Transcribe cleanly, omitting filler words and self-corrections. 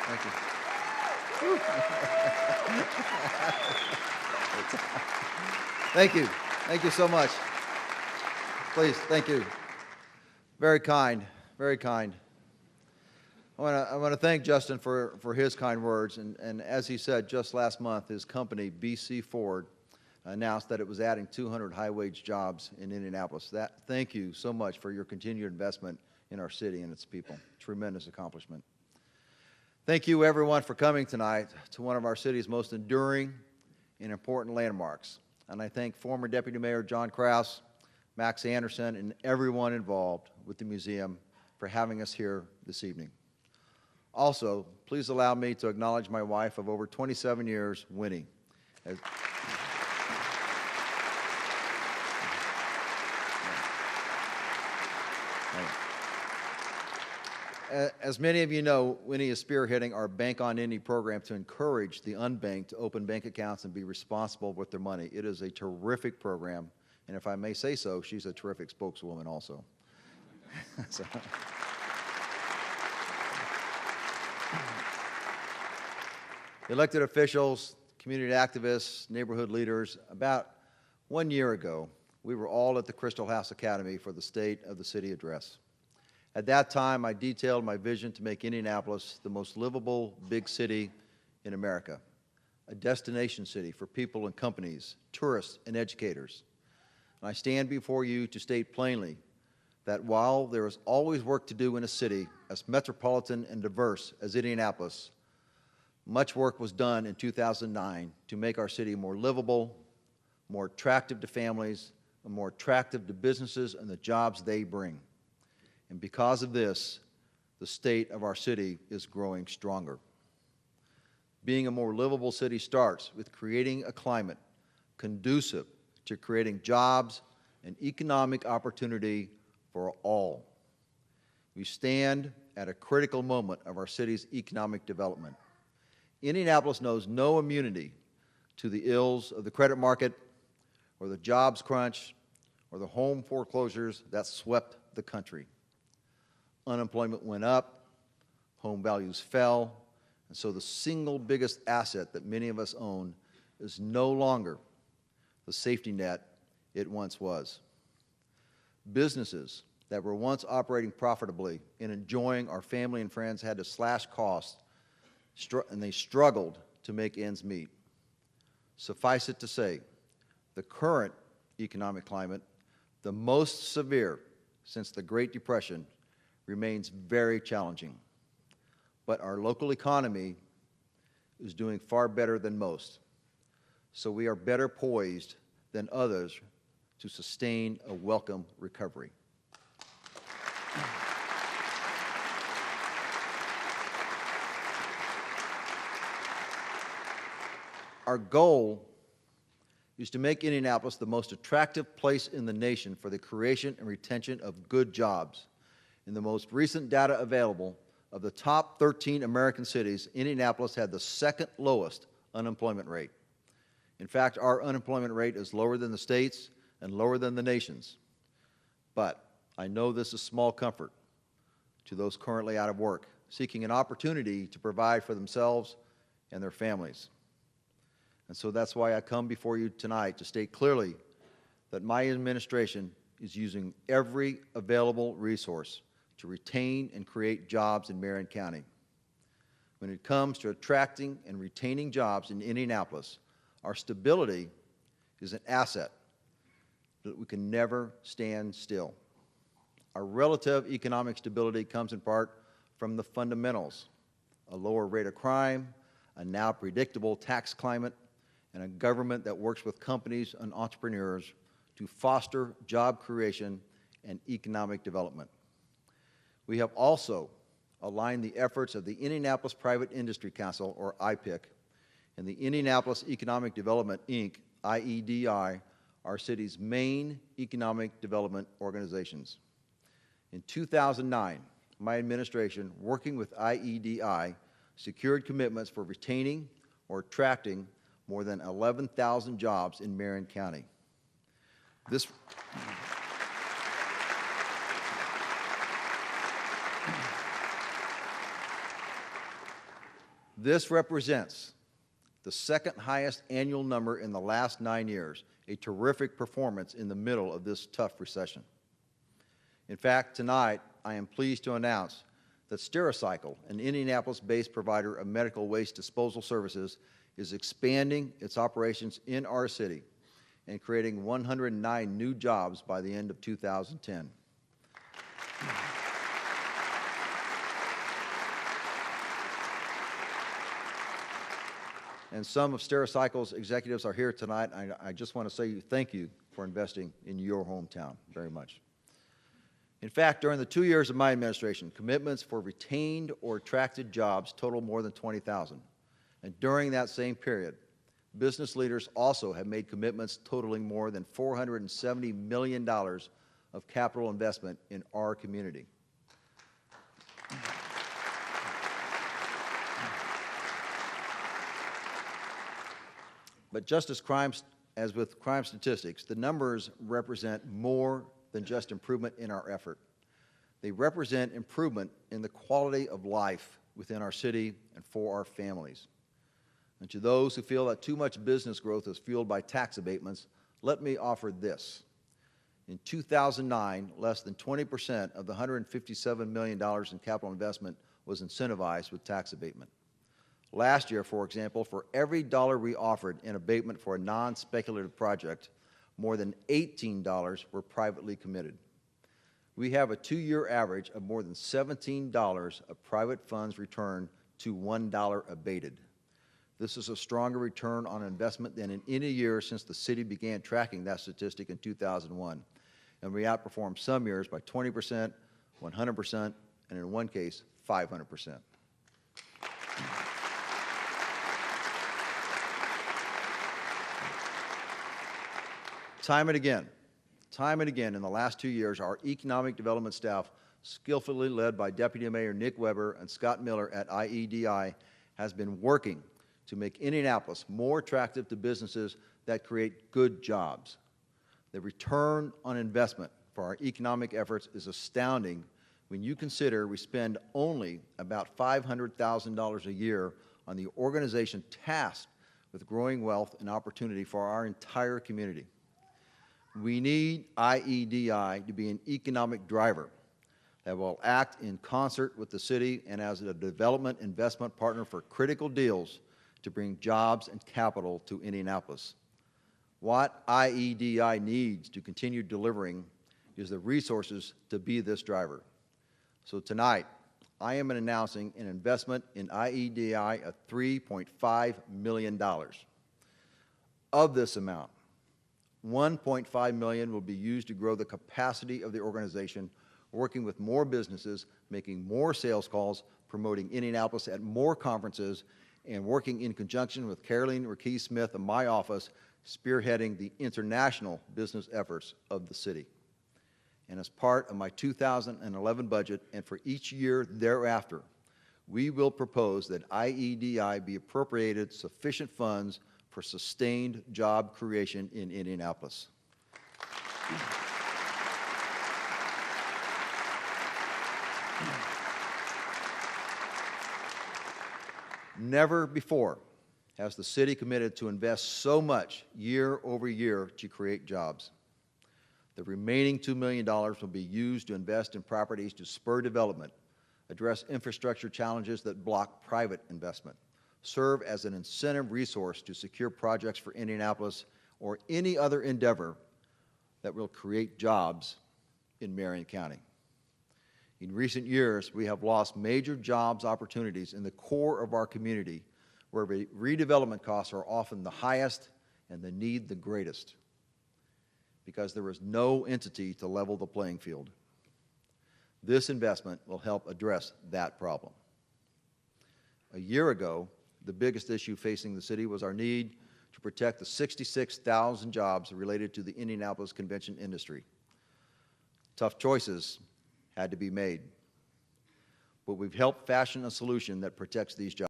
Thank you. Thank you. Thank you so much. Please, thank you. Very kind, very kind. I want to thank Justin for his kind words. And as he said, just last month, his company, BC Ford, announced that it was adding 200 high-wage jobs in Indianapolis. Thank you so much for your continued investment in our city and its people. Tremendous accomplishment. Thank you, everyone, for coming tonight to one of our city's most enduring and important landmarks. And I thank former Deputy Mayor John Kraus, Max Anderson, and everyone involved with the museum for having us here this evening. Also, please allow me to acknowledge my wife of over 27 years, Winnie. As many of you know, Winnie is spearheading our Bank on Indy program to encourage the unbanked to open bank accounts and be responsible with their money. It is a terrific program, and if I may say so, she's a terrific spokeswoman also. So. Elected officials, community activists, neighborhood leaders, about 1 year ago, we were all at the Crystal House Academy for the State of the City address. At that time, I detailed my vision to make Indianapolis the most livable big city in America, a destination city for people and companies, tourists and educators. And I stand before you to state plainly that while there is always work to do in a city as metropolitan and diverse as Indianapolis, much work was done in 2009 to make our city more livable, more attractive to families, and more attractive to businesses and the jobs they bring. And because of this, the state of our city is growing stronger. Being a more livable city starts with creating a climate conducive to creating jobs and economic opportunity for all. We stand at a critical moment of our city's economic development. Indianapolis knows no immunity to the ills of the credit market or the jobs crunch or the home foreclosures that swept the country. Unemployment went up, home values fell, and so the single biggest asset that many of us own is no longer the safety net it once was. Businesses that were once operating profitably and enjoying our family and friends had to slash costs, and they struggled to make ends meet. Suffice it to say, the current economic climate, the most severe since the Great Depression, remains very challenging. But our local economy is doing far better than most, so we are better poised than others to sustain a welcome recovery. Our goal is to make Indianapolis the most attractive place in the nation for the creation and retention of good jobs. In the most recent data available, of the top 13 American cities, Indianapolis had the second lowest unemployment rate. In fact, our unemployment rate is lower than the state's and lower than the nation's. But I know this is small comfort to those currently out of work, seeking an opportunity to provide for themselves and their families. And so that's why I come before you tonight to state clearly that my administration is using every available resource to retain and create jobs in Marion County. When it comes to attracting and retaining jobs in Indianapolis, our stability is an asset that we can never stand still. Our relative economic stability comes in part from the fundamentals: a lower rate of crime, a now predictable tax climate, and a government that works with companies and entrepreneurs to foster job creation and economic development. We have also aligned the efforts of the Indianapolis Private Industry Council, or IPIC, and the Indianapolis Economic Development, Inc., IEDI, our city's main economic development organizations. In 2009, my administration, working with IEDI, secured commitments for retaining or attracting more than 11,000 jobs in Marion County. This represents the second highest annual number in the last 9 years, a terrific performance in the middle of this tough recession. In fact, tonight, I am pleased to announce that Stericycle, an Indianapolis-based provider of medical waste disposal services, is expanding its operations in our city and creating 109 new jobs by the end of 2010. And some of Stericycle's executives are here tonight. I just want to say thank you for investing in your hometown very much. In fact, during the 2 years of my administration, commitments for retained or attracted jobs total more than 20,000. And during that same period, business leaders also have made commitments totaling more than $470 million of capital investment in our community. But just as with crime statistics, the numbers represent more than just improvement in our effort. They represent improvement in the quality of life within our city and for our families. And to those who feel that too much business growth is fueled by tax abatements, let me offer this. In 2009, less than 20% of the $157 million in capital investment was incentivized with tax abatement. Last year, for example, for every dollar we offered in abatement for a non-speculative project, more than $18 were privately committed. We have a 2-year average of more than $17 of private funds returned to $1 abated. This is a stronger return on investment than in any year since the city began tracking that statistic in 2001. And we outperformed some years by 20%, 100%, and in one case, 500%. Time and again in the last 2 years, our economic development staff, skillfully led by Deputy Mayor Nick Weber and Scott Miller at IEDI, has been working to make Indianapolis more attractive to businesses that create good jobs. The return on investment for our economic efforts is astounding when you consider we spend only about $500,000 a year on the organization tasked with growing wealth and opportunity for our entire community. We need IEDI to be an economic driver that will act in concert with the city and as a development investment partner for critical deals to bring jobs and capital to Indianapolis. What IEDI needs to continue delivering is the resources to be this driver. So tonight, I am announcing an investment in IEDI of $3.5 million. Of this amount, $1.5 million will be used to grow the capacity of the organization, working with more businesses, making more sales calls, promoting Indianapolis at more conferences, and working in conjunction with Caroline Raquez Smith of my office, spearheading the international business efforts of the city. And as part of my 2011 budget and for each year thereafter, we will propose that IEDI be appropriated sufficient funds for sustained job creation in Indianapolis. Never before has the city committed to invest so much year over year to create jobs. The remaining $2 million will be used to invest in properties to spur development, address infrastructure challenges that block private investment, serve as an incentive resource to secure projects for Indianapolis or any other endeavor that will create jobs in Marion County. In recent years, we have lost major jobs opportunities in the core of our community where redevelopment costs are often the highest and the need the greatest because there is no entity to level the playing field. This investment will help address that problem. A year ago, the biggest issue facing the city was our need to protect the 66,000 jobs related to the Indianapolis convention industry. Tough choices had to be made, but we've helped fashion a solution that protects these jobs.